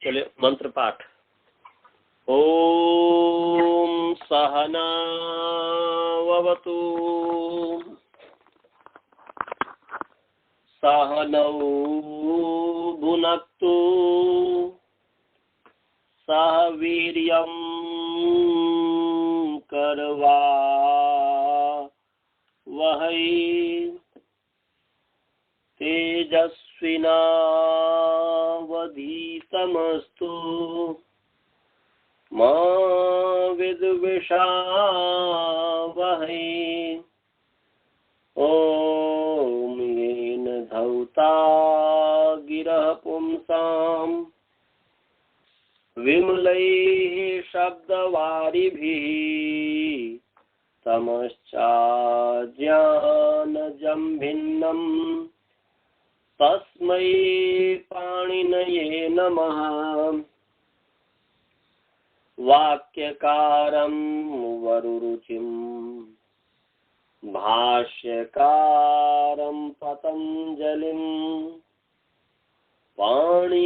चलिए मंत्र पाठ। ओम सहना ववतु सहनौ भुनक्तु सह वीर्यं करवावहै तेजस्विनावधीतमस्तु मा विद्विषावहै। ओम येन धौता गिरः पुंसां विमलैः शब्दवारिभिः तमश्चाज्ञानजं भिन्नं तस्मै पाणिनये नमः। वाक्यकारं वरुरुचिं भाष्यकारं पतञ्जलिं पाणिनिसूत्रकारं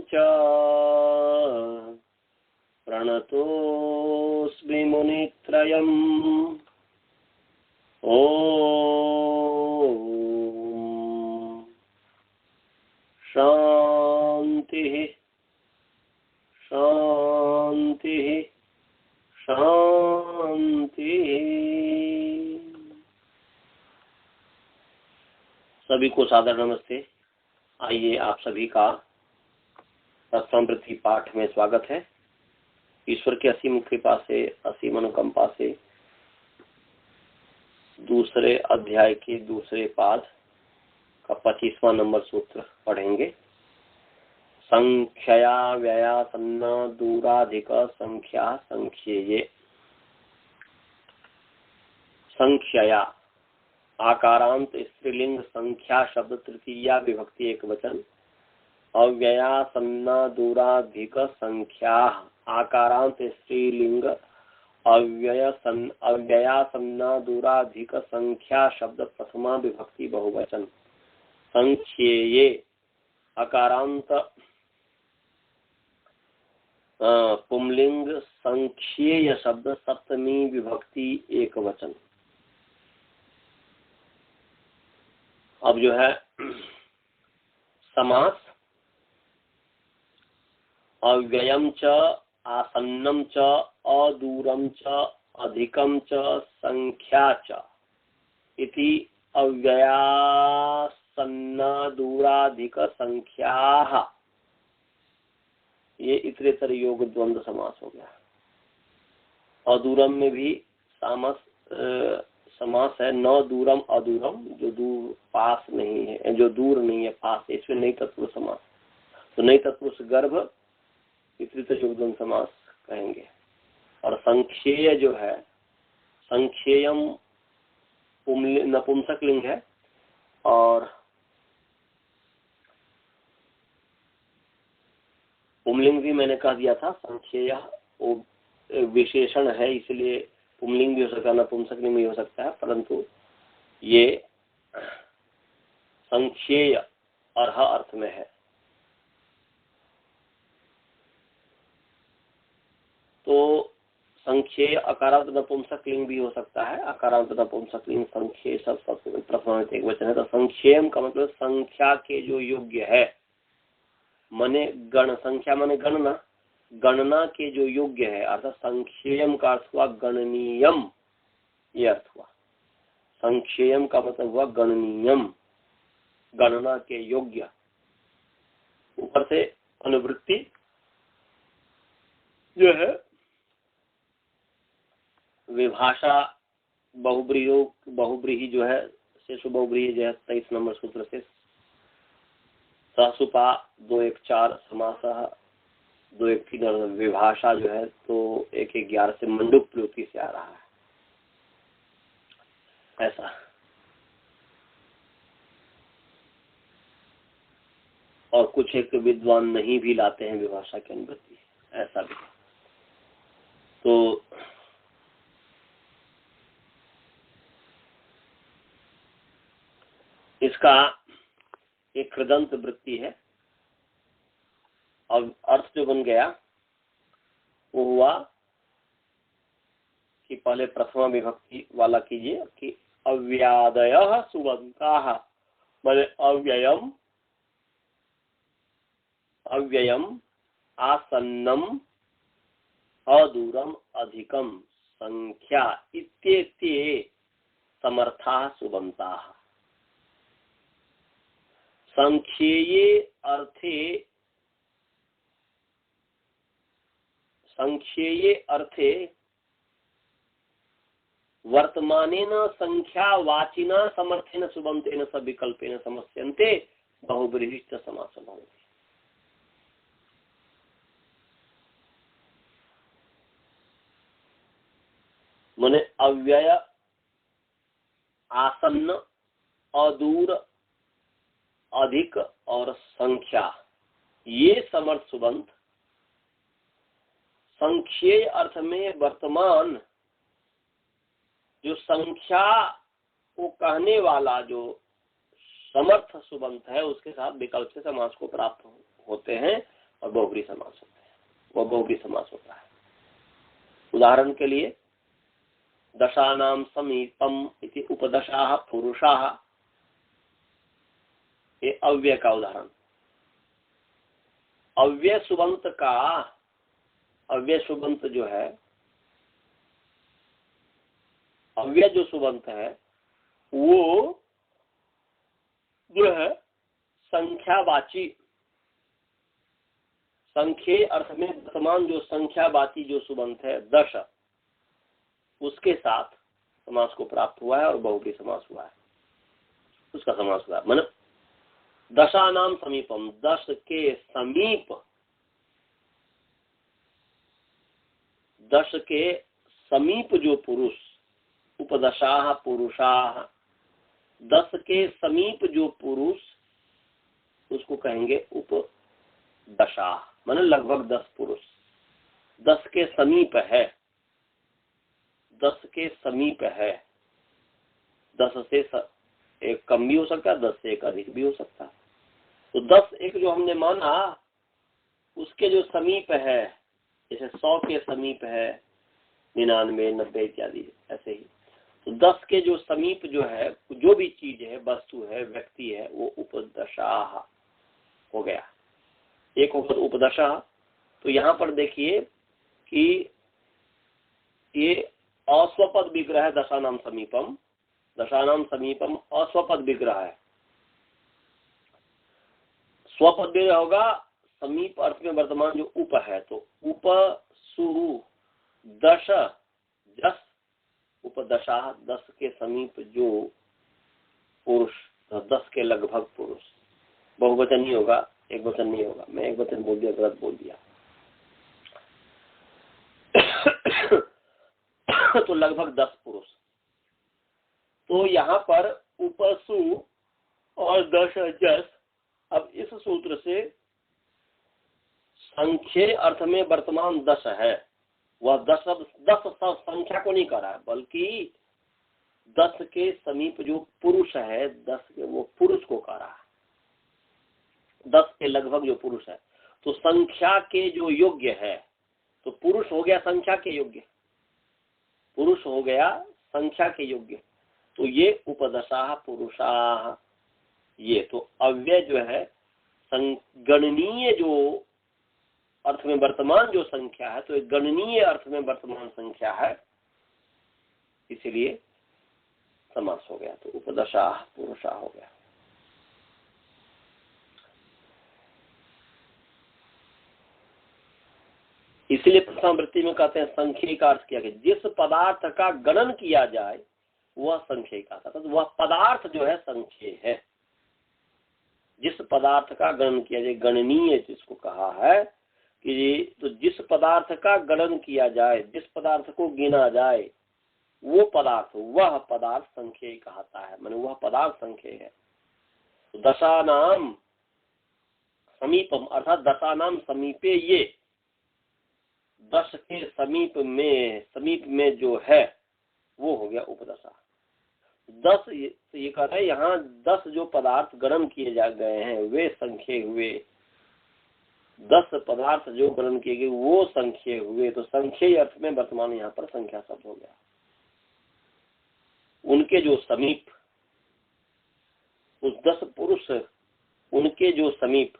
च प्रणतोऽस्मि मुनित्रयम्। ओम शांति शांति शांति। सभी को सादर नमस्ते। आइए आप सभी का तत्समृद्धि पाठ में स्वागत है। ईश्वर की असीम कृपा से, असीम अनुकंपा से दूसरे अध्याय के दूसरे पाद का 25वां नंबर सूत्र पढ़ेंगे। संख्यया व्यया सन्ना दूराधिक संख्या संख्येये। संख्यया आकारांत स्त्रीलिंग संख्या शब्द तृतीया विभक्ति एक वचन। अव्यया सन्ना दूराधिक संख्या आकारांत स्त्रीलिंग अव्यया सन्ना दूराधिक संख्या शब्द प्रथमा विभक्ति बहुवचन। संख्येये अकारांत पुंलिंग संख्येय शब्द सप्तमी विभक्ति एक वचन। अब जो है समास अव्ययम च आसन्नम च अदूरम च अधिकम च संख्या च इति अव्ययासन्ना दूराधिक संख्याः। ये इतरेतर योग द्वंद्व समास हो गया। अदूरम में भी समास है न दूरम अदूरम, जो दूर पास नहीं है, जो दूर नहीं है पास, इसमें नई तत्पुरुष समास। तो नई तत्पुरुष गर्भ इतरेतर योग द्वंद्व समास कहेंगे। और संख्येय जो है, संख्येयम नपुंसक लिंग है और पुंलिंग भी मैंने कह दिया था। संख्येय वो विशेषण है, इसलिए पुंलिंग भी हो सकता है, नपुंसक लिंग भी हो सकता है, परंतु ये संख्येय अर्ह अर्थ में है। तो संख्येय अकारांत नपुंसक लिंग भी हो सकता है। अकारांत नपुंसक लिंग संख्येय सब प्रथमा एक वचन है। तो संख्येयम का मतलब संख्या के जो योग्य है, मने गण, संख्या मने गणना, गणना के जो योग्य है, अर्थात संख्येयम का अर्थ हुआ गणनीयम, ये अर्थ हुआ। संख्येयम का मतलब हुआ गणनीयम, गणना के योग्य। ऊपर से अनुवृत्ति जो है विभाषा बहुब्रीही जो है, शेषु बहुब्रीही जो है 23 नंबर सूत्र से सहसुपा 214 समासः 213 विभाषा जो है तो 111 से मंडूक प्लुति से आ रहा है। ऐसा और कुछ एक विद्वान नहीं भी लाते हैं विभाषा की अनुवृत्ति, ऐसा भी। तो इसका एक कृदंत वृत्ति है अब अर्थ जो बन गया वो हुआ कि पहले प्रथमा विभक्ति वाला कीजिए कि अव्यादयः सुबन्ताः, माने अव्ययम अव्ययम आसन्नम अदूरम अधिकम संख्या इत्येते समर्थाः सुबन्ताः। संख्येये अर्थे वर्तमानेन संख्यावाचिना समर्थेन सुबन्तेन स विकल्पेन समस्यन्ते बहुव्रीहिश्च समासः भवति। माने अव्यय, आसन्न, अदूर, अधिक और संख्या, ये समर्थ सुबंत संख्येय अर्थ में वर्तमान जो संख्या को कहने वाला जो समर्थ सुबंत है उसके साथ विकल्प से समास को प्राप्त होते हैं और बहुव्रीहि समास होते हैं, वह बहुव्रीहि समास होता है। उदाहरण के लिए दशानां समीपम इति उपदशाः पुरुषाः, ये अव्यय का उदाहरण। अव्यय सुबंत जो है, अव्यय जो सुबंत है वो जो है संख्यावाची, संख्ये अर्थ में वर्तमान जो संख्यावाची जो सुबंत है दश, उसके साथ समास को प्राप्त हुआ है और बहुव्रीहि समास हुआ है, उसका समास हुआ है। मतलब दशानाम समीपम, 10 के समीप, 10 के समीप जो पुरुष, उपदशाः पुरुषाः, 10 के समीप जो पुरुष उसको कहेंगे उपदशाः, माने लगभग 10 पुरुष। 10 के समीप है, 10 के समीप है, 10 से एक कम भी हो सकता है, 10 से एक अधिक भी हो सकता है। तो 10 एक जो हमने माना उसके जो समीप है, जैसे 100 के समीप है 99, 90 इत्यादि, ऐसे ही। तो 10 के जो समीप जो है, जो भी चीज है, वस्तु है, व्यक्ति है, वो उपदशाः हो गया। एक उपदशा। तो यहाँ पर देखिए कि ये अस्वपद विग्रह है, दशानाम समीपम, दशानाम समीपम अस्वपद विग्रह है। स्वपद विग्रह होगा समीप अर्थ में वर्तमान जो उप है, तो उप सु दश जस उपदशा, 10 के समीप जो पुरुष, 10 के लगभग पुरुष। बहुवचन नहीं होगा, एक वचन नहीं होगा। मैं एक वचन बोल दिया, गलत बोल दिया। तो लगभग 10 पुरुष। तो यहाँ पर उपसु और दश जस, अब इस सूत्र से संख्ये अर्थ में वर्तमान 10 है, वह 10 संख्या को नहीं कर रहा है, बल्कि 10 के समीप जो पुरुष है, 10 के वो पुरुष को कर रहा है, 10 के लगभग जो पुरुष है। तो संख्या के जो योग्य है, तो पुरुष हो गया संख्या के योग्य, पुरुष हो गया संख्या के योग्य। तो ये उपदशाः पुरुषाः, ये तो अव्यय जो है गणनीय जो अर्थ में वर्तमान जो संख्या है, तो एक गणनीय अर्थ में वर्तमान संख्या है, इसलिए समास हो गया। तो उपदशाः पुरुषाः हो गया। इसलिए प्रथम वृत्ति में कहते हैं संख्या का अर्थ किया गया, जिस पदार्थ का गणन किया जाए वह संख्या का अर्थ, तो वह पदार्थ जो है संख्या है। जिस पदार्थ का गणन किया जाए, गणनीय जिसको कहा है कि, तो जिस पदार्थ का गणन किया जाए, जिस पदार्थ को गिना जाए, वो पदार्थ, वह पदार्थ संख्या कहता है, माने वह पदार्थ संख्या है। तो दशानाम समीपम अर्थात दशानाम समीपे, ये 10 के समीप में जो है वो हो गया उपदशा। 10 ये कहता है यहाँ 10 जो पदार्थ गणन किए जा गए हैं वे संख्या हुए, 10 पदार्थ जो वर्णन किए गए वो संख्येय हुए, तो संख्येय अर्थ में वर्तमान यहाँ पर संख्या शब्द हो गया। उनके जो समीप, उस 10 पुरुष, उनके जो समीप,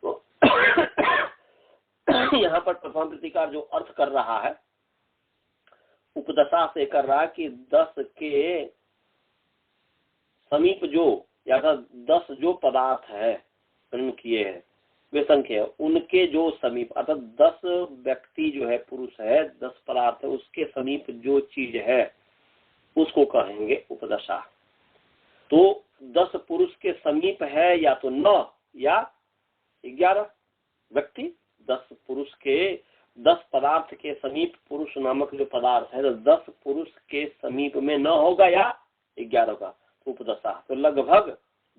तो यहाँ पर प्रथम प्रतिकार जो अर्थ कर रहा है उपदशा से कर रहा है कि 10 के समीप जो, या 10 जो पदार्थ है वर्णन किए हैं वे संख्या, उनके जो समीप अर्थात 10 व्यक्ति जो है पुरुष है, 10 पदार्थ है, उसके समीप जो चीज है उसको कहेंगे उपदशा। तो 10 पुरुष के समीप है या तो 9 या 11 व्यक्ति, 10 पुरुष के 10 पदार्थ के समीप पुरुष नामक जो पदार्थ है, तो 10 पुरुष के समीप में 9 होगा या 11 का, तो उपदशा, तो लगभग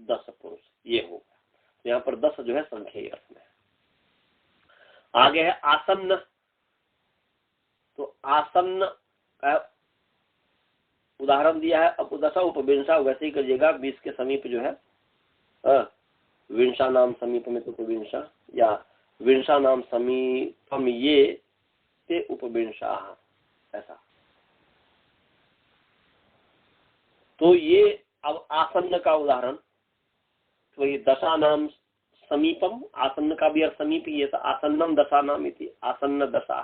10 पुरुष ये होगा। तो यहाँ पर 10 जो है संख्येय अर्थ में। आगे है आसन्न, तो आसन्न का उदाहरण दिया है उपदशा उपविंशा, वैसे ही करिएगा 20 के समीप जो है विंशा नाम समीप में तो उपविंशा, या विंशा नाम समीपम ये ते उपविंशा, ऐसा। तो ये अब आसन्न का उदाहरण, तो ये दशा नाम समीपम, आसन्न का भी अर्थ समीप ही है, तो आसन्नम दशा नाम इति, आसन्न दशा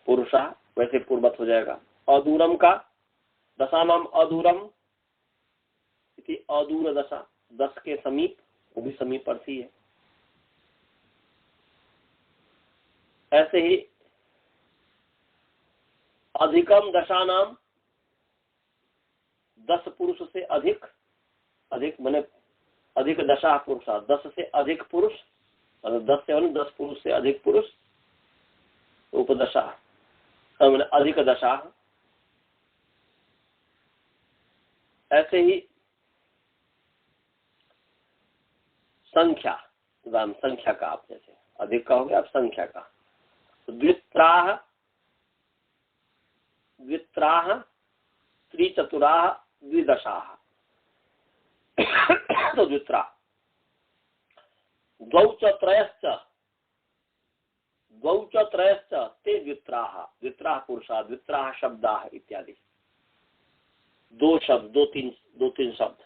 पुरुषा, वैसे पूर्वत हो जाएगा। अदूरम का दशा नाम अदूरम इति, अदूर दशा, 10 के समीप, वो भी समीप अर्थी है। ऐसे ही अधिकम दशा नाम, 10 पुरुष से अधिक, अधिक माने अधिक दशा पुरुषा, 10 से अधिक पुरुष, मतलब 10 से 10 पुरुष से अधिक पुरुष, उपदशा मैंने अधिक दशा। ऐसे ही संख्या, उदाहरण संख्या का, आप जैसे अधिक का हो गया, अब संख्या का, तो द्वित्राह, द्वित्राह त्रिचतुराह द्विदशाह, तो द्वित्रा, द्वौ च त्रयश्च, द्वौ च त्रयश्च ते द्वित्राः, द्वित्राः पुरुषा, द्वित्राः शब्दाः इत्यादि, 2 शब्द, 2-3 शब्द,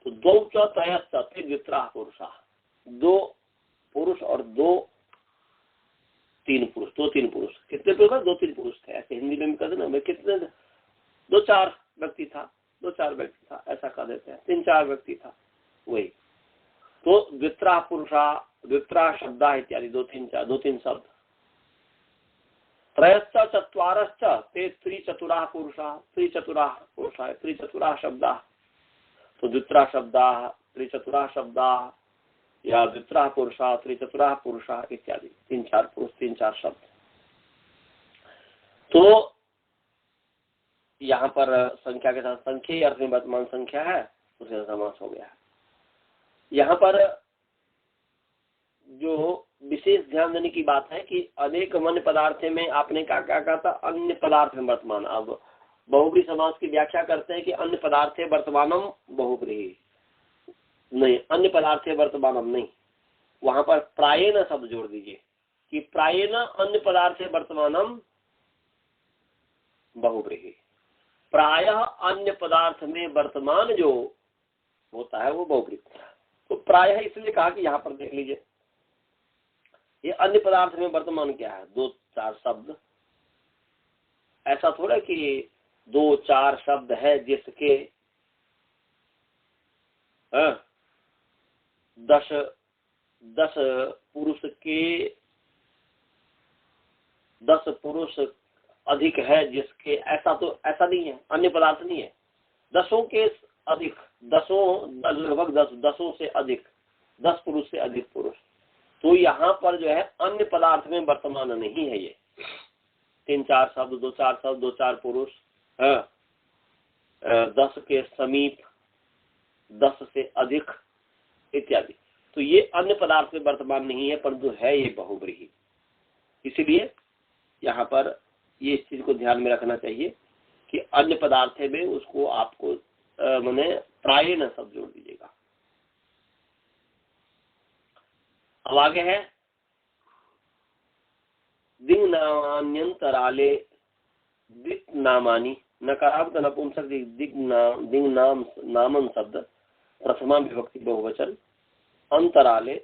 तो द्वौ च त्रयश्च ते द्वित्राः पुरुषा, 2 पुरुष और 2-3 पुरुष, 2-3 पुरुष, कितने पुरुष? 2-3 पुरुष थे, ऐसे हिंदी में भी कहते ना, मैं कितने 2-4 व्यक्ति था, 2-4 व्यक्ति था, ऐसा कह देते हैं, 3-4 व्यक्ति था, वही। तो द्वित्रा पुरुषा, द्वित्रा शब्दा इत्यादि, 2-3 शब्द। त्रयश्च चत्वारश्च ते त्रिचतुराः पुरुषा, त्रिचतुराः पुरुषा, त्रिचतुराः शब्दा, तो द्वित्रा शब्दा, त्रिचतुराः शब्दा, या द्वित्रा पुरुषा, त्रिचतुराः पुरुषा इत्यादि, 3-4 पुरुष, 3-4 शब्द। तो यहाँ पर संख्या के साथ संख्येय अर्थ में वर्तमान संख्या है, उसका समास हो गया। यहाँ पर जो विशेष ध्यान देने की बात है कि अनेक अन्य पदार्थ में आपने क्या कहा था, अन्य पदार्थ में वर्तमान। अब बहुब्रीहि समास की व्याख्या करते हैं कि अन्य पदार्थ वर्तमानम बहुब्रीहि, नहीं, अन्य पदार्थ वर्तमानम नहीं, वहां पर प्रायेण शब्द जोड़ दीजिए कि प्रायेण अन्य पदार्थ वर्तमानम बहुब्रीहि, प्रायः अन्य पदार्थ में वर्तमान जो होता है वो बहुब्रीहि। तो प्रायः इसलिए कहा कि यहाँ पर देख लीजिए, ये अन्य पदार्थ में वर्तमान क्या है, 2-4 शब्द। ऐसा थोड़ा कि 2-4 शब्द है जिसके 10 पुरुष के 10 पुरुष अधिक है जिसके, ऐसा नहीं है, अन्य पदार्थ नहीं है। 10 के अधिक, 10 लगभग 10 से अधिक, 10 पुरुष से अधिक पुरुष। तो यहाँ पर जो है अन्य पदार्थ में वर्तमान नहीं है ये 3-4 शब्द, 2-4 शब्द, 2-4 पुरुष, 10 के समीप, 10 से अधिक इत्यादि। तो ये अन्य पदार्थ में वर्तमान नहीं है, परंतु है ये बहुब्रीहि। इसीलिए यहाँ पर ये इस चीज को ध्यान में रखना चाहिए कि अन्य पदार्थ में उसको आपको माने प्रायेण शब्द जोड़ दीजिएगा। अब आगे है दिंग नामान्यंतराले दिक् नामानी, नकारांत नपुंसक दिंग नाम नामन शब्द प्रथमा विभक्ति बहुवचन, अंतराले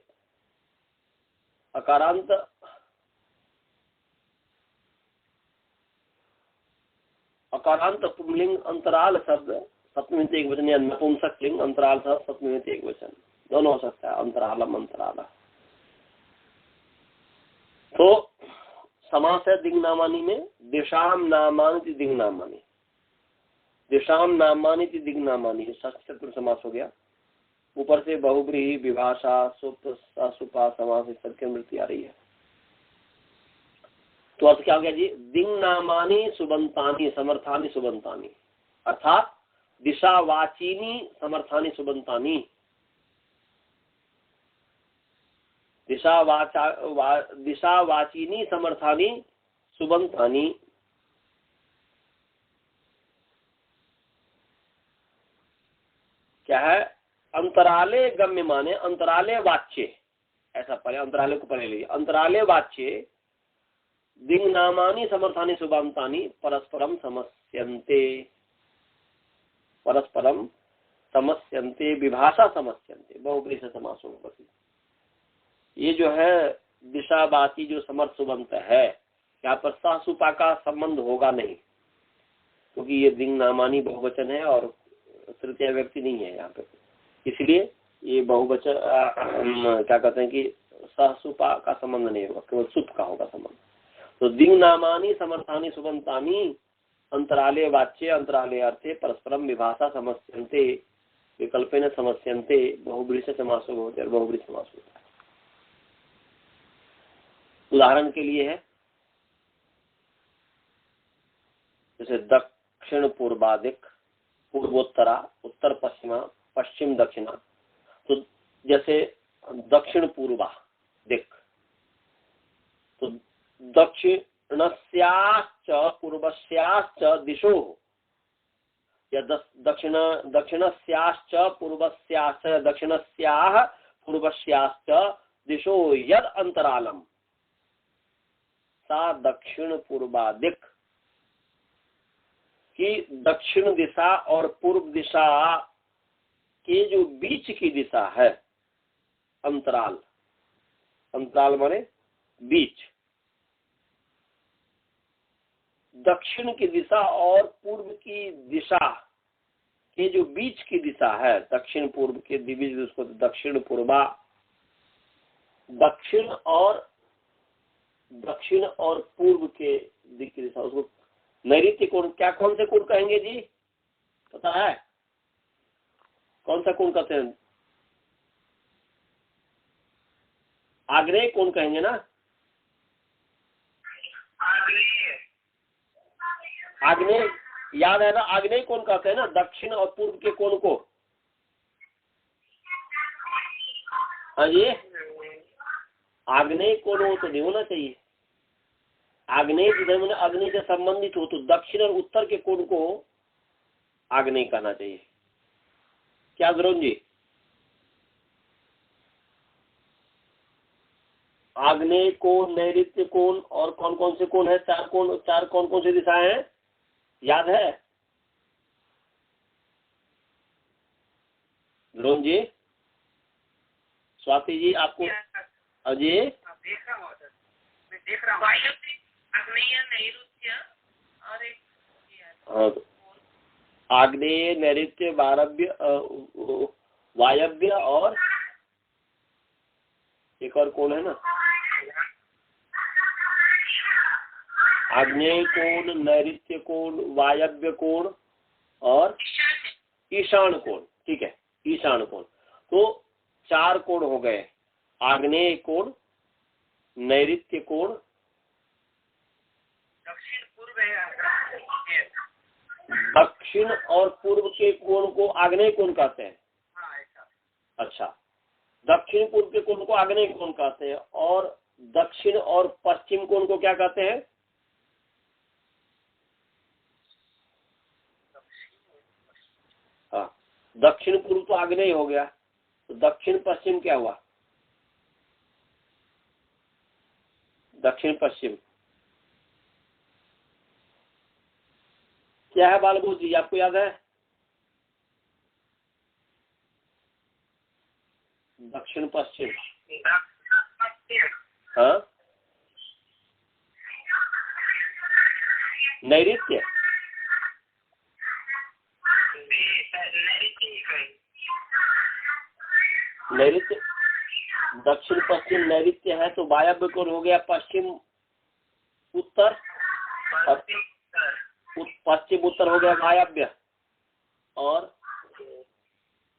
अकारांत अकारांत पुंलिंग अंतराल शब्द सप्तमी एक वचन या नपुंसक लिंग अंतराल शब्द सप्तमी एक वचन, दोनों हो सकता है, अंतरालम अंतराला। तो समास है दिंग नामानी में, दिशाम नामानी दिंग नामानी, दिशाम नामानी दिंग नामानी, षष्ठी समास हो गया। ऊपर से बहुब्रीहि विभाषा सुप सुपा समास सबके वृत्ति आ रही है। तो अर्थ क्या हो गया जी, दिंग नामानी सुबंतानी समर्थानी सुबंतानी, अर्थात दिशावाचिनी समर्थानी सुबंतानी, दिशावाचिनी समर्थानी सुबंतानी। क्या है, अंतराले गम्य माने अंतराले वाच्य, ऐसा पढ़े, अंतराले को पढ़े लीजिए, अंतराले वाच्य दिंग नामानी समर्थानी सुबंतानी परस्परम समस्यन्ते, परस्परम समस्यन्ते विभाषा समस्यन्ते, बहुब्रीहि से समास होगा। ये जो है दिशावाची जो समर्थ सुबंत है, यहाँ पर सहसुपा का संबंध होगा नहीं, क्योंकि ये दिंग नामानी बहुवचन है और तृतीय व्यक्ति नहीं है यहाँ पे, इसलिए ये बहुवचन क्या कहते हैं कि सहसुपा का संबंध नहीं होगा, केवल सुप का होगा संबंध। तो दिंग नामानी समर्थानी सुबंतानी अंतराले वाच्य अंतराले अर्थे परस्परम विभाषा समस्यन्ते विकल्पेन समस्यन्ते, बहुब्रीहि से समास होते हैं, बहुब्रीहि समास होता है। उदाहरण के लिए है जैसे दक्षिण पूर्वादिक, पूर्वोत्तरा, उत्तर पश्चिमा, पश्चिम दक्षिणा। तो जैसे दक्षिण पूर्वा दिक, तो दक्षिणस्याश्च पूर्वस्याश्च दिशो, या दक्षिणस्याश्च पूर्वस्याश्च दक्षिणस्याः पूर्वस्याश्च दिशो यद अंतरालम सा दक्षिण पूर्वा दिक, कि दक्षिण दिशा और पूर्व दिशा के जो बीच की दिशा है, अंतराल, अंतराल माने बीच, दक्षिण की दिशा और पूर्व की दिशा के जो बीच की दिशा है, दक्षिण पूर्व के बीच, उसको दक्षिण पूर्वा, दक्षिण और पूर्व के दिक् की दिशा, उसको नैऋत्य कोण, क्या कौन से कोण कहेंगे जी, पता है कौन सा कोण कहते हैं? आग्नेय कोण कहेंगे ना, आग्नेय याद है ना, आग्नेय कोण कहते हैं ना दक्षिण और पूर्व के कोण को। हाँ जी, आग्नेय कोण हो तो नहीं होना चाहिए, आग्नेय जिधर मैंने अग्नि से संबंधित हो, तो दक्षिण और उत्तर के कोण को आग्नेय कहना चाहिए। क्या द्रोण जी, आग्नेय कोण, नैऋत्य कोण और कौन कौन से कोण है? चार कोण, चार कौन कौन सी दिशाएं हैं याद है द्रोण जी? स्वाति जी आपको? अजय देख रहा हूँ, आग्नेय नैऋत्य और एक, हाँ, आग्नेय नैऋत्य वायव्य और एक और कौन है ना, आग्नेय कोण, नैऋत्य कोण, वायव्य कोण और ईशान कोण। ठीक है, ईशान कोण। तो चार कोण हो गए, आग्नेय कोण, नैऋत्य कोण, दक्षिण और पूर्व के कोण को आग्नेय कोण कहते हैं। अच्छा, दक्षिण पूर्व के कोण को आग्नेय कोण कहते हैं, और दक्षिण और पश्चिम कोण को क्या कहते हैं? हाँ, दक्षिण पूर्व तो आग्नेय हो गया, तो दक्षिण पश्चिम क्या हुआ? दक्षिण पश्चिम क्या है बालबू जी, आपको याद है? दक्षिण पश्चिम, हाँ, नैऋत्य, नैऋत्य, दक्षिण पश्चिम नैऋत्य है, तो वायव्य कोण हो गया पश्चिम उत्तर, पश्चिम उत्तर हो गया वायव्य, और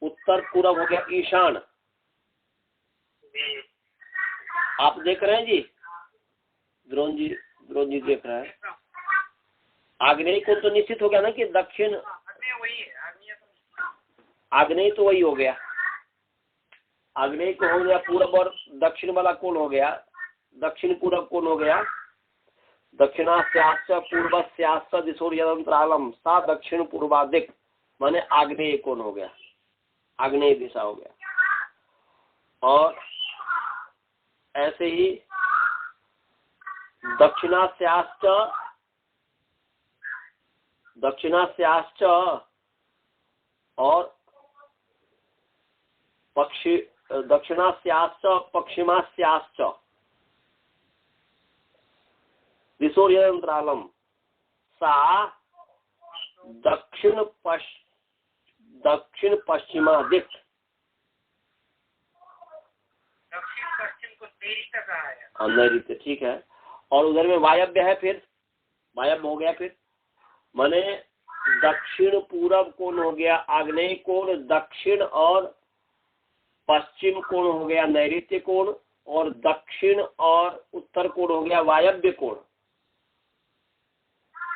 उत्तर पूर्व हो गया ईशान। आप देख रहे हैं जी? द्रोण जी देख रहे हैं। आग्नेय कोण तो निश्चित हो गया ना कि दक्षिण, आग्नेय तो वही हो गया, आग्नेय को हो गया पूर्व, और दक्षिण वाला कोण हो गया दक्षिण पूर्व कोण हो गया। दक्षिणास्याश्च पूर्वस्याश्च दिशो यदंतरालम सा दक्षिण पूर्वादिक, माने आग्नेय कोण हो गया, आग्नेय दिशा हो गया। और ऐसे ही दक्षिणास्याश्च और दक्षिणास्याश्च पश्चिमास्याश्च दिशो यदंतरालम सा दक्षिण पश्चिमादिक। दक्षिण पश्चिम को नैऋत्य कहा है। हाँ, नैऋत्य, ठीक है। और उधर में वायव्य है, फिर वायव्य हो गया, फिर माने दक्षिण पूर्व कोण हो गया आग्नेय कोण, दक्षिण और पश्चिम कोण हो गया नैऋत्य कोण, और दक्षिण और उत्तर कोण हो गया वायव्य कोण,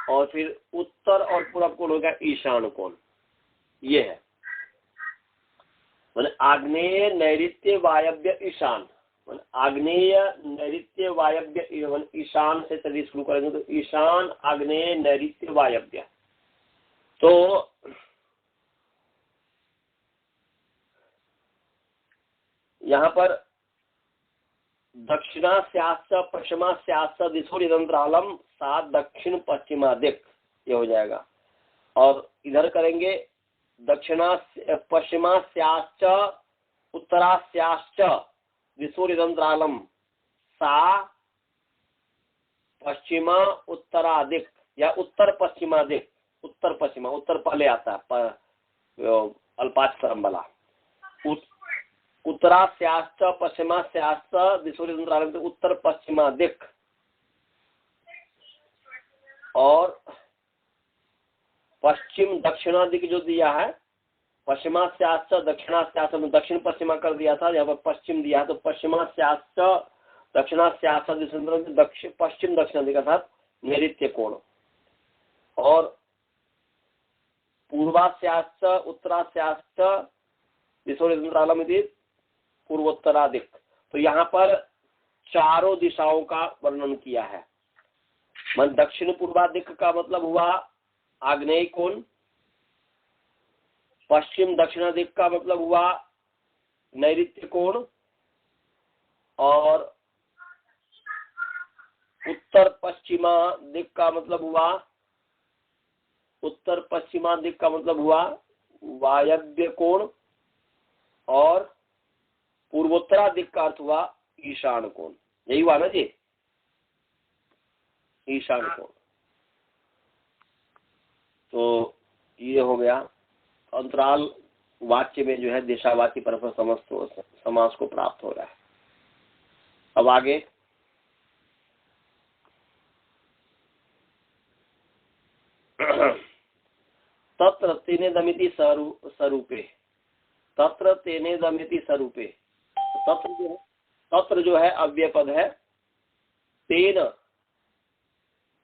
और फिर उत्तर और पूर्व कोण हो गया ईशान कोण। ये है माने आग्नेय नैऋत्य वायव्य ईशान, आग्नेय नैऋत्य वायव्य, ईशान से चलिए शुरू करेंगे, तो ईशान आग्नेय नैऋत्य वायव्य। तो यहाँ पर दक्षिणास्याश्च पश्चिमास्याश्च दिशो यदंतरालम सा दक्षिण पश्चिमादिक, ये हो जाएगा। और इधर करेंगे पश्चिमास्याश्च उत्तरास्याश्च दिशो यदंतरालम सा पश्चिमा उत्तरादिक, या उत्तर पश्चिमादिक, उत्तर पश्चिमा, उत्तर पहले आता है अल्पाक्षरम वाला, उत्तरास्याश्च पश्चिमास्याश्च दिशो यदंतरालम, उत्तर पश्चिमादिक। और पश्चिम दक्षिणादिक जो दिया है, पश्चिमास्याश्च दक्षिणास्याश्च में दक्षिण पश्चिमा कर दिया था, यहाँ पर पश्चिम दिया है, तो पश्चिमास्याश्च दक्षिणास्याश्च दक्षिण पश्चिम दक्षिणादिक अर्थात नैऋत्य कोण। और पूर्वास्याश्च उत्तरास्याश्च दिशो यदंतरालम पूर्वोत्तरादिक। तो यहाँ पर चारों दिशाओं का वर्णन किया है। मन दक्षिण पूर्वादिक का मतलब हुआ आग्नेय कोण, पश्चिम दक्षिणादिक का मतलब हुआ नैऋत्य कोण, और उत्तर पश्चिमा दिक का मतलब हुआ, उत्तर पश्चिमा दिक का मतलब हुआ वायव्य कोण, और पूर्वोत्तरा दिक का अर्थ हुआ ईशान कोण। यही हुआ ना जी, ईशान कोण। तो ये हो गया अंतराल वाक्य में जो है दिशावाची परस्पर समस्त समास को प्राप्त हो रहा है। अब आगे तत्र तेनेदमिति स्वरूपे, तत्र तेनेदमिति स्वरूपे, तत्र जो है अव्यय पद है, तेन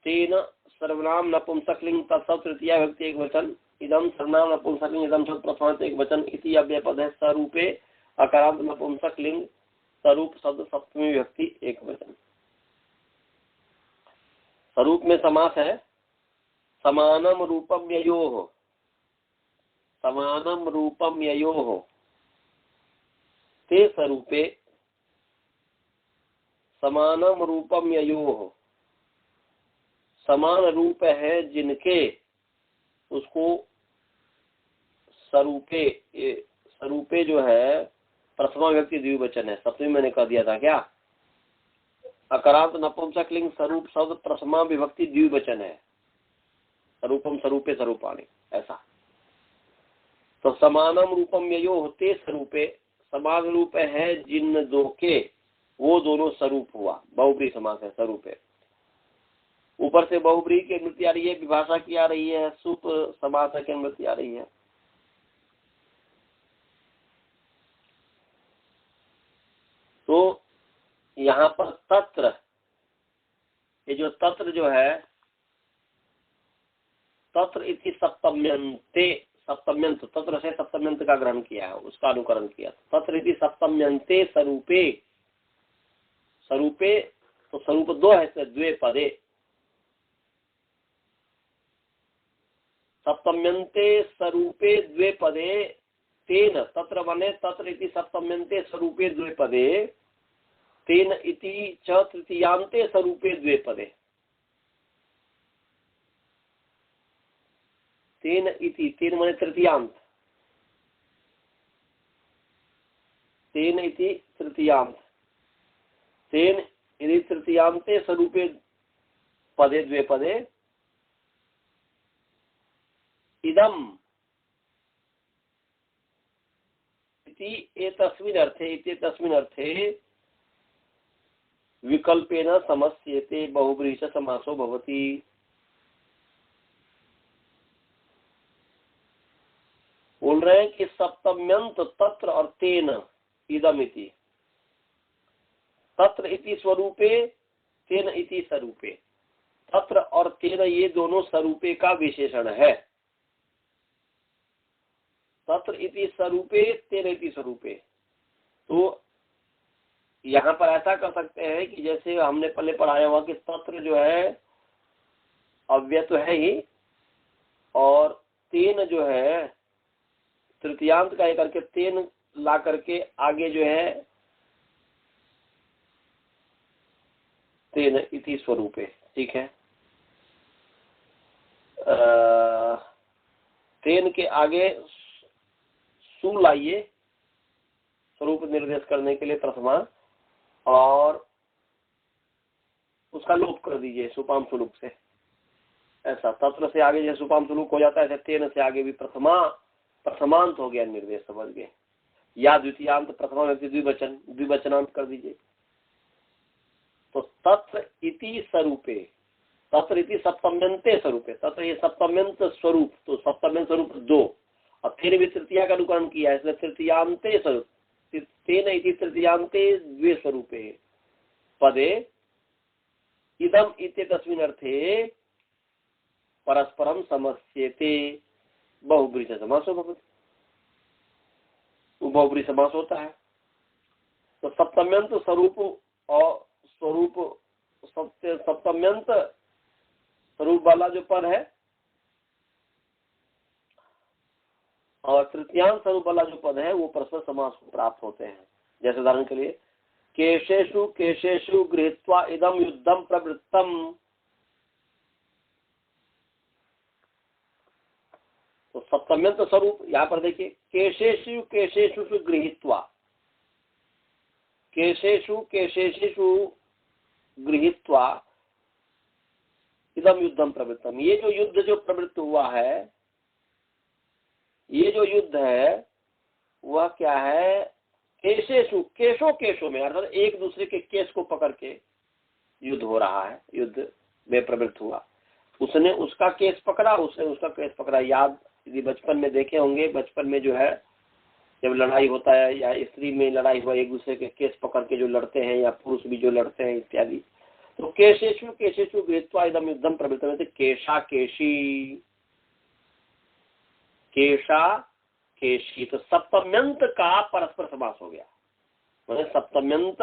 तेन सर्वनाम नपुंसकलिंग तत्सव तृतीया विभक्ति एक वचन, इदम सर्वनाम नपुंसकलिंग इदम शब्द प्रथमांत एक वचन, इति अव्यय पद है स्वरूपे अकारांत नपुंसकलिंग स्वरूप शब्द सप्तमी विभक्ति एक वचन। स्वरूप में समास है समानम रूपम ययोः, समानम रूपम ययोः ते स्वरूपे, समानम रूपम ययोः, समान रूप है जिनके, उसको स्वरूपे, स्वरूपे जो है प्रथमा व्यक्ति द्विवचन है। सप्तमी मैंने कह दिया था क्या? अकारांत नपुंसकलिंग स्वरूप शब्द प्रथमा विभक्ति द्विवचन है। स्वरूपम स्वरूपे स्वरूपाणि, ऐसा। तो समानम रूपम ययोः ते स्वरूपे, समान रूप है जिन दो के, वो दोनों स्वरूप हुआ। बहुब्री समास है स्वरूपे। ऊपर से बहुब्री की अनुमति आ रही है, विभाषा की आ रही है, सुप समास की अनुमति आ रही है। तो यहाँ पर तत्र, ये जो तत्र जो है, तत्र इति सप्तम्यन्ते, सप्तम्यंत, तत्र से सप्तम्यंत का ग्रहण किया है, उसका अनुकरण किया। तत्र इति सप्तम्यन्ते स्वरूपे, स्वरूपे तो स्वरूप दो है, द्वे पदे। सप्तम्यन्ते स्वरूपे द्वे पदे तेन, तत्र बने तत्र इति सप्तम्यन्ते स्वरूपे द्वे पदे, तेन इति च तृतीयांते स्वरूपे द्वे पदे। तेन इति, तेन माने तृतीयांत, तेन इति तृतीयांत, तेन इति तृतीयांते स्वरूपे पदे द्वे पदे, इदम इति एतस्मिन् अर्थे, इति तस्मिन् अर्थे विकल्पेन समस्येते बहुब्रीहि समासो भवति। बोल रहे हैं कि सप्तम्यंत तत्र और तेन इदम इति, तत्र इति स्वरूपे, तेन इति स्वरूपे। तत्र और तेन ये दोनों स्वरूपे का विशेषण है। तत्र इति स्वरूपे, तेन इति स्वरूपे। तो यहाँ पर ऐसा कर सकते हैं कि जैसे हमने पहले पढ़ाया हुआ कि तत्र जो है अव्यय तो है ही, और तेन जो है तृतीयांत का करके तेन ला करके आगे जो है तेन इति स्वरूपे, ठीक है। तेन के आगे सु लाइए स्वरूप निर्देश करने के लिए प्रथमा, और उसका लोप कर दीजिए सुपाम स्वरूप से। ऐसा तत्र से आगे जैसे सुपाम स्वरूप हो जाता है, ऐसे तेन से आगे भी प्रथमा, प्रथमांत हो गया निर्देश, समझ गए। या द्वितीयांत प्रथमा व्यक्ति द्विवचन, द्विवचनांत कर दीजिए। तो तत्र इति स्वरूपे, तत्र इति सप्तम्यन्ते स्वरूपे, तत्र ये सप्तम्यंत स्वरूप, तो सप्तम्यंत स्वरूप दो, और फिर भी तृतीया का अनुकरण किया है, इसलिए तृतीयांते स्वरूप, तेन इति तृतीयांते द्वे स्वरूपे पदे इदम इति तस्मिन् अर्थे परस्परम समस्येते बहुब्रीहि समासो भवति। बहुब्रीहि समास होता है। तो सप्तम्यंत स्वरूप और स्वरूप, सप्तम्यंत स्वरूप वाला जो पद है और तृतीयांत स्वरूप वाला जो पद है वो परस्पर समास को प्राप्त होते हैं। जैसे उदाहरण के लिए केशेषु केशेषु गृहीत्वा इदम युद्धम प्रवृत्तम, तो सप्तम्यंत स्वरूप यहाँ पर देखिए, केशेषु केशेषु गृहीत्वा, केशेषु केशेषु गृहीत्वा इदम युद्धम प्रवृत्तम। ये जो युद्ध जो प्रवृत्त हुआ है, ये जो युद्ध है वह क्या है? केशेषु, केशों केशों में, अर्थात एक दूसरे के केस को पकड़ के युद्ध हो रहा है, युद्ध में प्रवृत्त हुआ। उसने उसका केस पकड़ा, उसने उसका केस पकड़ा। याद यदि बचपन में देखे होंगे, बचपन में जो है जब लड़ाई होता है या स्त्री में लड़ाई हुआ, एक दूसरे के केस पकड़ के जो लड़ते हैं, या पुरुष भी जो लड़ते हैं इत्यादि। तो केशेषु केशेषु गृहीत्वा इदम युद्धम प्रवृत्तम, केशा केशी, केशा केशी। तो सप्तम्यंत का परस्पर समास हो गया, मैंने सप्तम्यंत,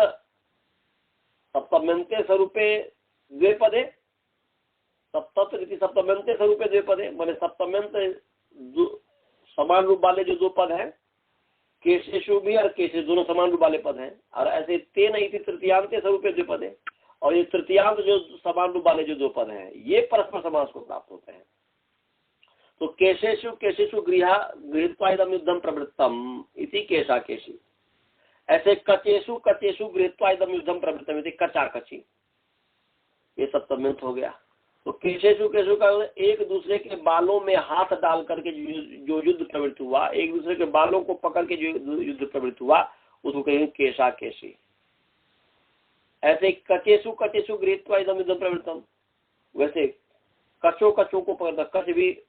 सप्तम्यंते स्वरूपे द्वे पदे, सप्तत्र इति सप्तम्यंते स्वरूपे द्वे पदे, मैंने सप्तम्यंत समान रूप वाले जो दो पद हैं, केशेषु भी और केशेष दोनों समान रूप वाले पद हैं, और ऐसे तेन इति तृतीयांत स्वरूप जो पद है, और ये तृतीयांत जो समान रूप वाले जो दो पद हैं, ये परस्पर समास को प्राप्त होते हैं। तो केशेषु केशेषु गृहीत्वा इदं युद्धं प्रवृत्तम इति केशा केशी, ऐसे कचेषु कचेषु गृहीत्वा इदं युद्धं प्रवृत्तम इति कचा कची, ये सप्तम्यंत हो गया। तो केशेषु केशु का एक दूसरे के बालों में हाथ डाल करके जो युद्ध प्रवृत्त हुआ, एक दूसरे के बालों को पकड़ के जो युद्ध प्रवृत्त हुआ, उसको कहेंगे केशा केशी। ऐसे कचेषु कचेषु गृहीत्वा इदं युद्धं प्रवृत्तम, वैसे कचों कचों को पकड़ता, कच भी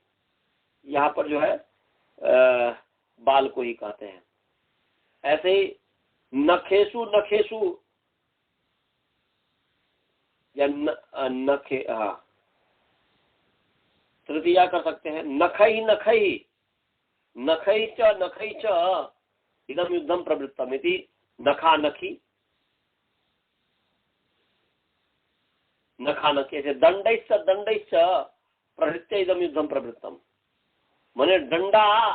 यहाँ पर जो है बाल को ही कहते हैं। ऐसे ही नखेसु नखेसु या नखे, हाँ तृतीया कर सकते हैं, नखई नखई नखई च इदं युद्धं प्रवृत्तम इति नखा नखी नखा नखी। ऐसे दंडैश्च प्रहृत्य इदं युद्धं प्रवृत्तम, माने डंडा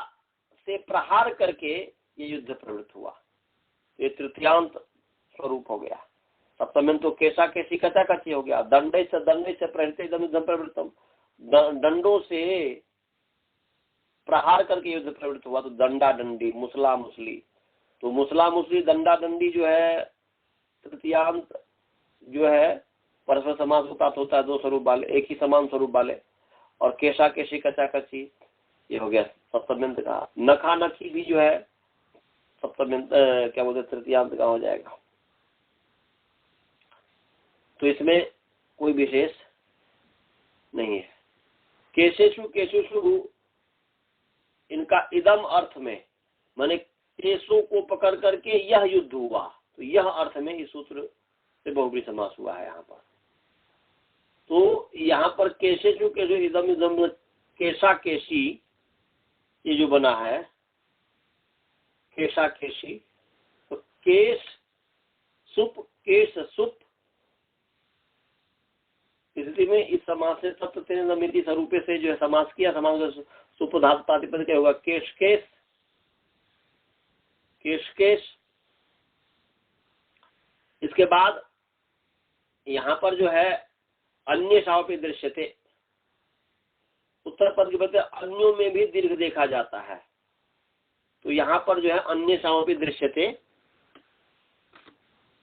से प्रहार करके ये युद्ध प्रवृत्त हुआ, ये तृतीयांत स्वरूप हो गया। सप्तम्यंत तो केशा केशी कचा कची हो गया। दंडैश्च प्रहृत्य इदं युद्धं प्रवृत्तम, डंडों से प्रहार करके युद्ध प्रवृत्त हुआ, तो दंडा दंडी मुसला मुसली, तो मुसला मुसली दंडा दंडी जो है तृतीयांत जो है परस्पर समास को प्राप्त होता है, दो स्वरूप वाले, एक ही समान स्वरूप वाले। और केशा केशी कचा कची ये हो गया सप्तम्यंत का। नखा नखी भी जो है सप्तम्यंत क्या बोलते तृतीयांत का हो जाएगा। तो इसमें कोई विशेष नहीं है। केशेषु केशेषु इनका इदम अर्थ में, माने केशों को पकड़ करके यह युद्ध हुआ, तो यह अर्थ में इस सूत्र से बहुब्री समास हुआ है यहाँ पर। तो यहाँ पर केशेषु केशु इदम इदम केशा केशी ये जो बना है केशा केशी, तो केश सुप स्थिति में इस समास से सप्तमिति स्वरूपे से जो है समास किया, समास सुप धातु प्रातिपदिक क्या होगा, केश केश केश केश। इसके बाद यहाँ पर जो है अन्य शावपी दृश्य थे, उत्तर पद के बदले अन्यों में भी दीर्घ देखा जाता है, तो यहाँ पर जो है अन्य शावपी दृश्य थे,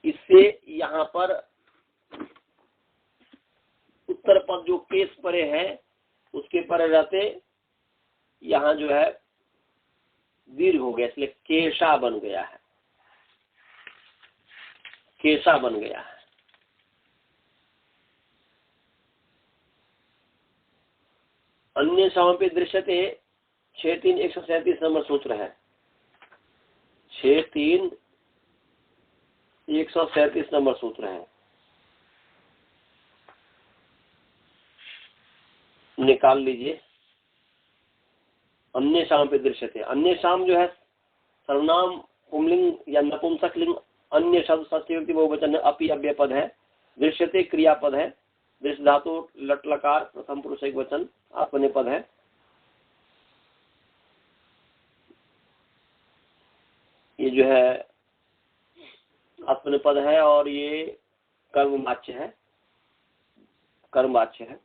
इससे यहाँ पर उत्तर पद जो केस परे है उसके परे रहते यहाँ जो है दीर्घ हो गया, इसलिए केशा बन गया है, केशा बन गया है। अन्य समापी दृश्यते 6-3-137 नंबर सूत्र है, 6-3-137 नंबर सूत्र है, निकाल लीजिए। अन्य शाम पे दृश्य थे, अन्य शाम जो है सर्वनाम पुंलिंग या नपुंसकलिंग, अन्य शब्द षष्ठी व्यक्ति बहुवचन अपि अव्यय पद है, दृश्यते क्रियापद है, दृश्य धातु लट लकार प्रथम पुरुष एक वचन आत्मनेपद पद है। ये जो है आत्मनेपद पद है और ये कर्मवाच्य है, कर्मवाच्य है।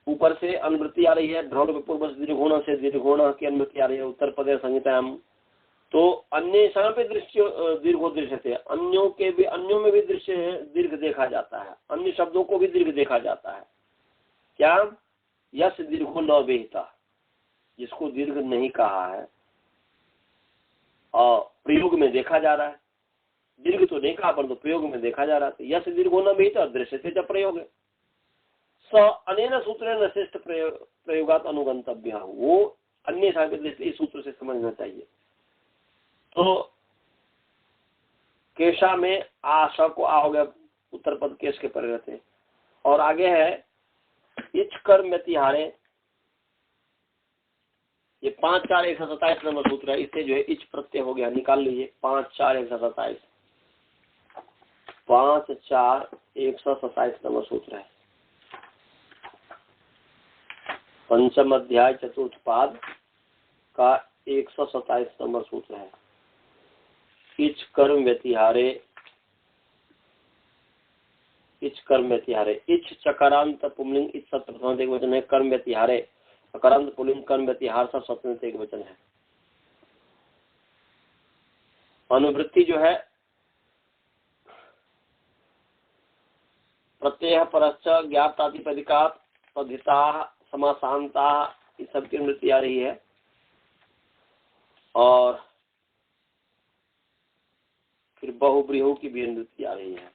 ऊपर से अनुवृत्ति आ रही है, ढोल पूर्व दीर्घोण से दीर्घोण की अनुवृत्ति आ रही है, उत्तर पद संहितायाम। तो अन्य शाम पे दृश्य दीर्घो दृश्य थे, अन्यों में भी दृश्य दीर्घ देखा जाता है, अन्य शब्दों को भी दीर्घ देखा जाता है। क्या यश दीर्घो न वेहिता, जिसको दीर्घ नहीं कहा है और प्रयोग में देखा जा रहा है, दीर्घ तो नहीं कहा परंतु प्रयोग में देखा जा रहा है। यश दीर्घो न वेहिता दृश्य से जब प्रयोग है, स अनेन सूत्रेण श्रेष्ठ प्रयोगात अनुगंतव्य, वो अन्य साहित्य इस सूत्र से समझना चाहिए। तो केशा में आशा को आ हो गया, उत्तर पद केश के परे रहते। और आगे है इच कर्म तिहारे, ये 5-4-127 नंबर सूत्र है, इससे जो है इच प्रत्यय हो गया, निकाल लीजिए। 5-4-127 5-4-127 नंबर सूत्र है, पंचम अध्याय चतुर्थ पाद का 127 नंबर सूत्र है। इच कर्म व्यतिहारे, इच कर्म व्यतिहारे, इच चकारांत पुंलिंग, इच सब प्रथम एक वचन है। कर्म व्यतिहारे अकारांत पुंलिंग, कर्म व्यतिहार सब सप्तमी एक वचन है। अनुवृत्ति जो है प्रत्यय परश्च ज्ञात प्रातिपदिकात तद्धिता समासांता, इस सब की अनुवृत्ति आ रही है। और फिर बहुब्रीहु की भी अनुवृत्ति आ रही है।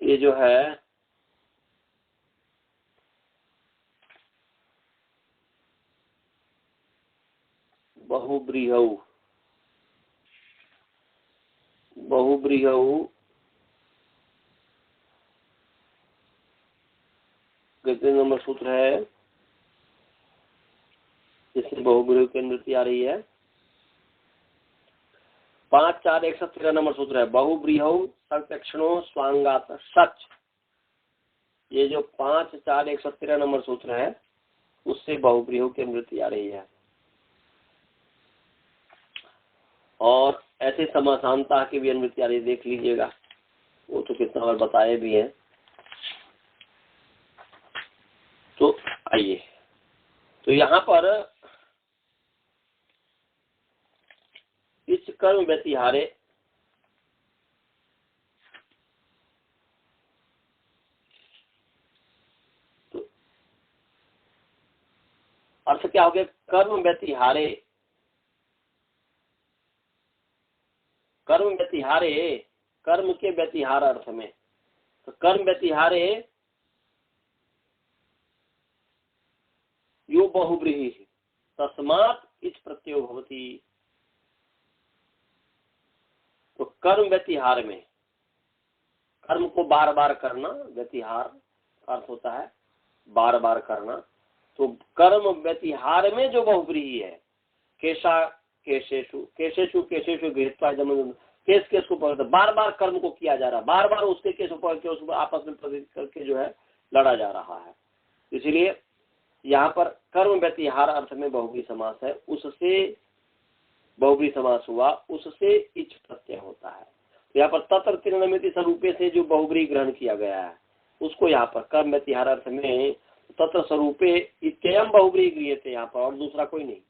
ये जो है बहुब्रीहु, बहुब्रीहु कितने नंबर सूत्र है जिससे बहुब्रीहु की अनुवृत्ति आ रही है? 5, 4, 113 नंबर सूत्र है। बहुब्रीहु सक्षणो स्वांगात सच, ये जो 5, 4, 113 नंबर सूत्र है उससे बहुब्रीहु की अनुवृत्ति आ रही है। और ऐसे समासांता की भी अनुवृत्ति आ रही है, देख लीजिएगा, वो तो कितना बार बताए भी हैं। तो आइए, तो यहाँ पर इस कर्म व्यतिहारे तो अर्थ क्या हो गया? कर्म व्यतिहारे, कर्म व्यतिहारे, कर्म के व्यतिहार अर्थ में। तो कर्म व्यतिहारे यो बहुब्रीहि तस्मात् इच प्रत्ययो भवति। तो कर्म व्यतिहार में, कर्म को बार बार करना, व्यतिहार अर्थ होता है बार बार करना। तो कर्म व्यतिहार में जो बहुब्रीहि है, केशा केशेषु, केशेषु केशेषु गृहीत्वा, केस केस को पकड़, बार बार कर्म को किया जा रहा है, बार बार उसके केस को पकड़ के उसको आपस में प्रकृत करके जो है लड़ा जा रहा है। इसलिए यहाँ पर कर्म व्यतिहार अर्थ में बहुब्रीहि समास है, उससे बहुब्रीहि समास हुआ, उससे इच प्रत्यय होता है। तो यहाँ पर तत्र त्रिनमिति स्वरूपे से जो बहुब्रीहि ग्रहण किया गया है उसको यहाँ पर कर्म व्यतिहार अर्थ में तत्र स्वरूपे इत्ययम बहुब्रीहि गृह्यते, यहाँ पर और दूसरा कोई नहीं।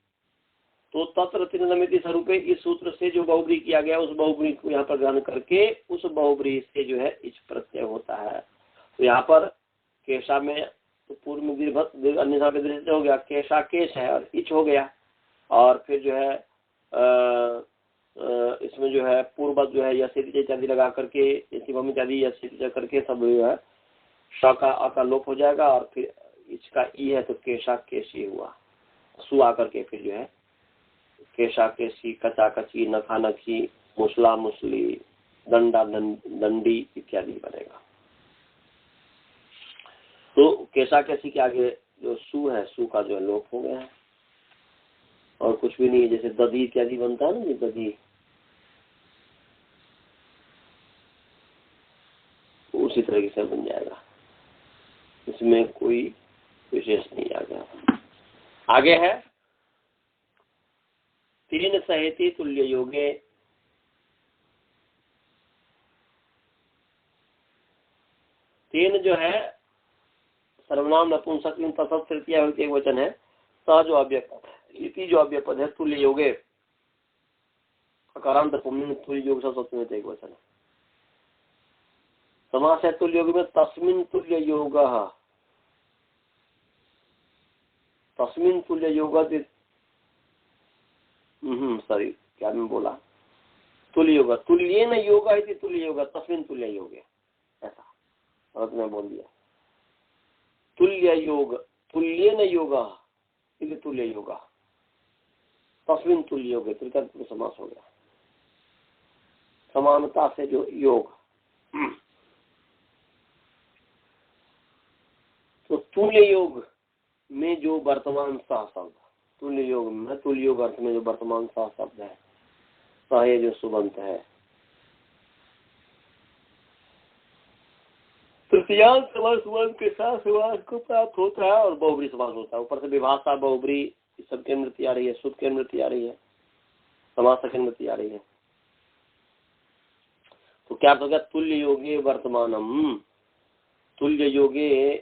तो तत्र त्रिनमिति स्वरूपे इस सूत्र से जो बहुब्रीहि किया गया उस बहुब्रीहि को यहाँ पर ग्रहण करके उस बहुब्रीहि से जो है इच प्रत्यय होता है। तो यहाँ पर केशा में तो पूर्व में दीर्घ अन्यथा के दृष्टि हो गया, केशा केश है और इच हो गया। और फिर जो है इसमें जो है पूर्ववत जो है यसित इत्यादि लगा करके, इसी इत्यादि यसित करके सब जो है श का अ का लोप हो जाएगा और फिर इच का ई है तो केशा केशी हुआ, सु आकर के फिर जो है केशा केशी, कचा कची, नखा नखी, मुसला मुसली, दंडा दंडी इत्यादि बनेगा। तो केशा केशी के आगे जो सु है, सु का जो है लोप हो गया है और कुछ भी नहीं है। जैसे दधी इत्यादि बनता है ना, ये दधी, उसी तरीके से बन जाएगा, इसमें कोई विशेष नहीं आ गया। आगे है तीन सहेती तुल्य योगे, तीन जो है सर्वनाम नपुंसकलिंग तत्सत तृतीया एक वचन है। स जो अव्यपद है, इति जो अव्यपद है, तुल्य योगे अकारांत पुंलिंग तुल्य योग सब एक वचन है। समास है तुल्य योग में तस्मिन तुल्य योग, तस्मिन तुल्य योग, सॉरी क्या मैं बोला, तुल्य योग, तुल्येन योग है तुल्य योग, तस्मिन तुल्य योग, ऐसा और मैं बोल दिया। तुल्य योग, तुल्येन योग इति तुल्य योग, तस्मिन तुल्य योग, तृतीय समास हो गया। समानता से जो योग, तो तुल्य योग में जो वर्तमान सह शब्द, तुल्य योग में, तुल्य योग अर्थ में जो वर्तमान सह शब्द है, सह जो सुबंत है, तृतीयांत समास वन के साथ समास को प्राप्त होता है और बहुब्री समास होता है। ऊपर से विभाषा बहुब्री सब की अनुवृत्ति आ रही है, शुद्ध की अनुवृत्ति आ रही है, समास की अनुवृत्ति आ रही है। तो क्या हो गया? तुल्य योगे वर्तमानम, तुल्य योगे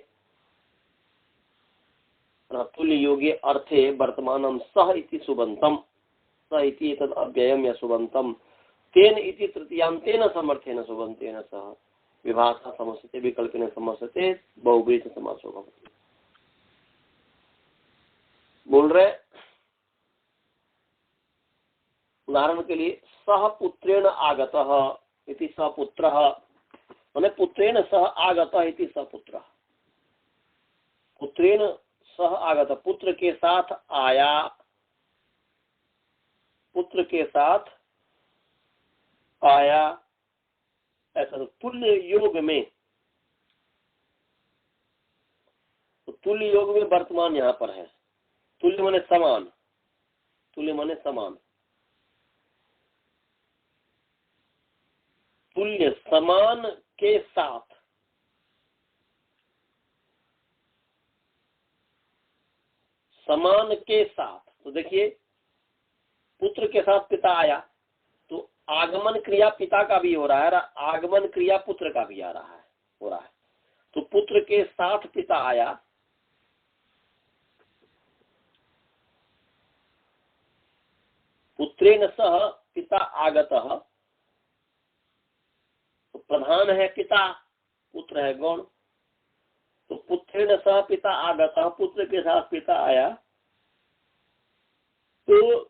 तुल्य योगे अर्थे वर्तमानम सह इति सुबंतम, सह इति एतद् अव्ययम या सुबंतम, तेन इति तृतीयांतेन समर्थेन सुबंतेन सह विभाषा समस्यते विकल्पेन समस्यते बहुब्री से समास होगा। बोल रहे उदाहरण के लिए सह पुत्रेण आगतः इति सपुत्रः, माने पुत्रेण सह आगतः इति सपुत्रः, पुत्रेण सह आगत पुत्र के साथ आया, पुत्र के साथ आया, ऐसा। तो तुल्य योग में, तो तुल्य योग में वर्तमान यहाँ पर है। तुल्य माने समान, तुल्य माने समान, तुल्य समान के साथ, समान के साथ। तो देखिए पुत्र के साथ पिता आया, तो आगमन क्रिया पिता का भी हो रहा है, आगमन क्रिया पुत्र का भी आ रहा है, हो रहा है। तो पुत्र के साथ पिता आया, पुत्रेण सह पिता आगतः, तो प्रधान है पिता, पुत्र है गौण। तो पुत्रेण सह पिता आगतः, पुत्र के साथ पिता आया। तो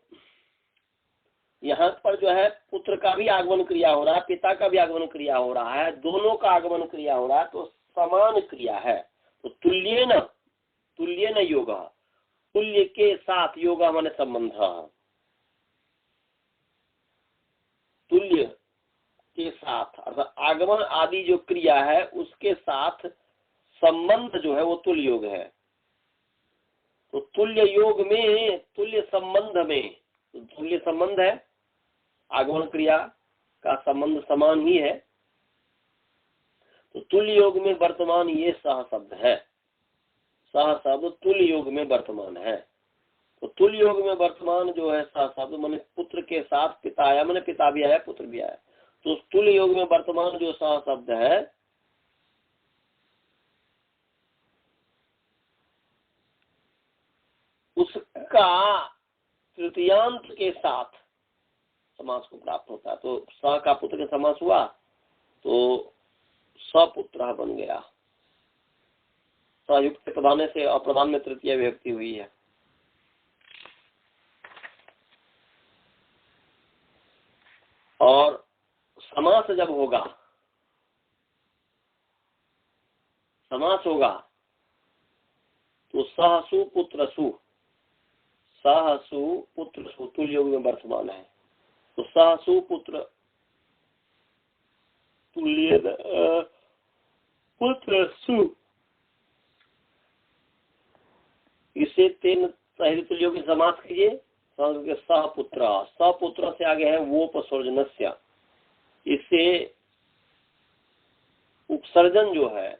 यहाँ पर जो है पुत्र का भी आगमन क्रिया हो रहा है, पिता का भी आगमन क्रिया हो रहा है, दोनों का आगमन क्रिया हो रहा है, तो समान क्रिया है। तो तुल्येन, तुल्येन योग, तुल्य के साथ, योग माने संबंध, तुल्य के साथ अर्थात आगमन आदि जो क्रिया है उसके साथ संबंध जो है वो तुल्य योग है। तो तुल्य योग में, तुल्य संबंध में, तो तुल्य संबंध है, आगमन क्रिया का संबंध समान ही है। तो तुल्य योग में वर्तमान ये सह शब्द है, सह शब्द तुल्य योग में वर्तमान है। तो तुल्य योग में वर्तमान जो है सह शब्द माने पुत्र के साथ पिता आया, माने पिता भी आया पुत्र भी आया। तो तुल्य योग में वर्तमान जो सह शब्द है उसका तृतीयांत के साथ समास को प्राप्त होता है। तो स का पुत्र का समास हुआ तो सपुत्र बन गया, सयुक्त के प्रधान से अप्रधान में तृतीय विभक्ति हुई है। और समास जब होगा, समास होगा तो सहसु पुत्र सु, सहसु पुत्र सु तुल्य योग में वर्तमान है। तो सहसु पुत्र, तुल्य पुत्र सु, इसे तीन सही तुल्य योग समास कीजिए। सपुत्र, सपुत्र से आगे है वोपसर्जनस्य, इससे उपसर्जन जो है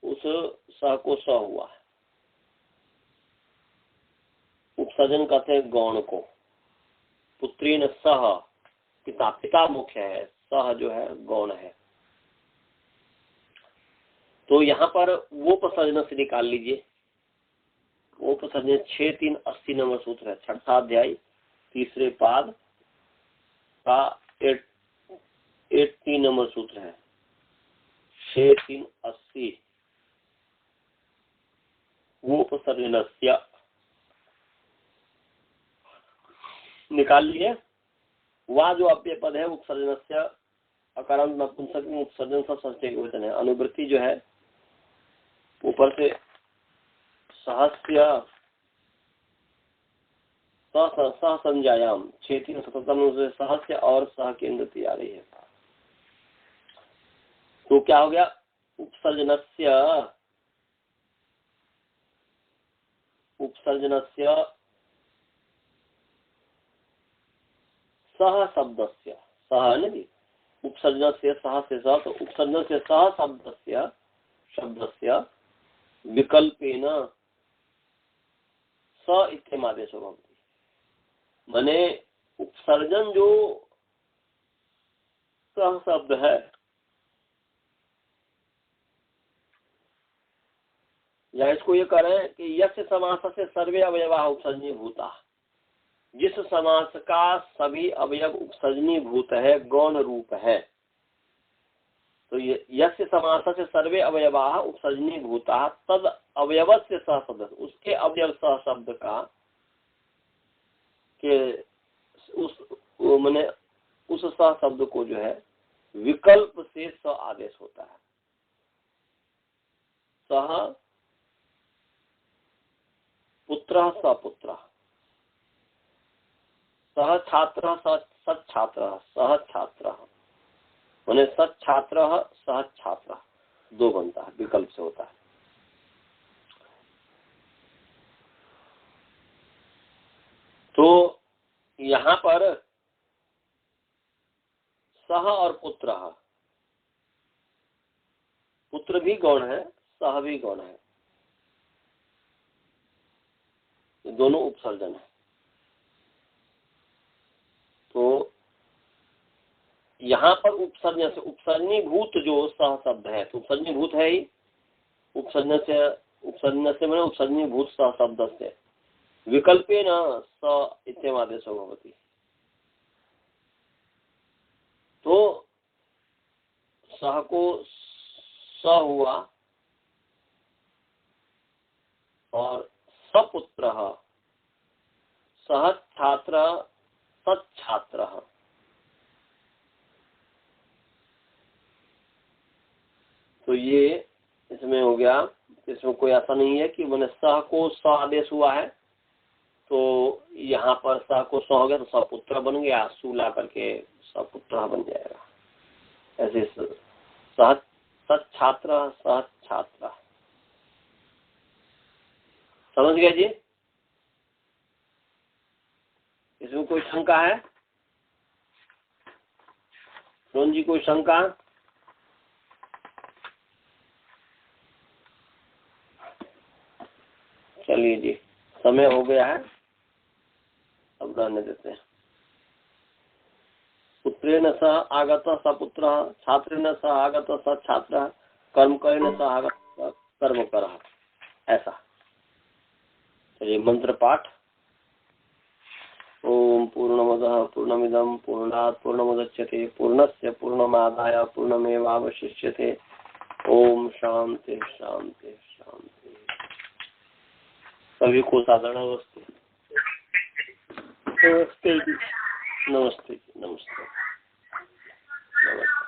उस स को स हुआ है। उपसर्जन कहते हैं गौण को। पुत्रेण सह, पिता, पिता मुख्य है, सह जो है गौण है। तो यहाँ पर वो उपसर्जन से निकाल लीजिए। वो उपसर्जन 6-3-80 नंबर सूत्र है, 6ठा अध्याय 3रे पाद का 8-3 नंबर सूत्र है, 6-3-80। वो उपसर्जनस्य निकाल लिए। वह जो अव्यय पद है उपसर्जनस्य अकारांत नपुंसक में उपसर्जन सब संचय वचन है। अनुवृत्ति जो है ऊपर से सहस्य सह संज्ञायाम 6-3-77 से सहस्य और सह की अनुवृत्ति आ रही है। तो क्या हो गया? उपसर्जनस्य, उपसर्जनस्य सह शब्दस्य, सह नहीं उपसर्जन से सह से सह, तो उपसर्जन से सह शब्दस्य विकल्पेन स इत्यम आदेशो भवति। माने उपसर्जन जो सह शब्द है, या इसको ये करें कि यस्य समास से सर्वे अवयवा उपसर्जनी भूता, जिस समास का सभी अवयव उपसर्जनी भूत है, गौण रूप है, तो यस्य समास से सर्वे अवयवा उपसर्जनी भूता तद अवयवस्य सह शब्द, उसके अवयव सह शब्द का के उस माने उस सह शब्द को जो है विकल्प से स आदेश होता है। सह पुत्र सपुत्र, सह छात्र सच्छात्र, सह छात्र माने सच्छात्र सह छात्र, दो बनता है, विकल्प से होता है। तो यहाँ पर सह और पुत्र, पुत्र भी गौण है, सह भी गौण है, दोनों उपसर्जन है। तो यहाँ पर उपसर्जन से उपसर्जनी भूत जो सह शब्द है, तो उपसर्जनी भूत है ही, उपसर्जन से मैंने उपसर्जनी भूत सह शब्द से विकल्पे न स इत्यम आदेशो भवति। तो सह को स हुआ और सपुत्र सह छात्र सच्छात्र, तो ये इसमें हो गया। इसमें कोई ऐसा नहीं है कि मैंने सह को स आदेश हुआ है तो यहाँ पर सह को स हो गया तो सपुत्र बन गया, सु ला करके सपुत्र बन जाएगा। ऐसे सह सच्छात्र सह छात्र, समझ गया जी? इसमें कोई शंका है? रोहन जी कोई शंका? चलिए जी, समय हो गया है, अब रहने देते हैं। पुत्रेण सह आगत सपुत्र, छात्रेण सह आगत सच्छात्र, कर्मकरेण सह आगत कर्मकरः, ऐसा। चलिए मंत्र पाठ। ओम पूर्णमदः पूर्णमिदं पूर्णात् पूर्णमुदच्यते पूर्णस्य पूर्णमादाय पूर्णमेवावशिष्यते। ओम शांति शांति शांति। सभी को साधारण नमस्ते। नमस्ते नमस्ते नमस्ते नमस्ते।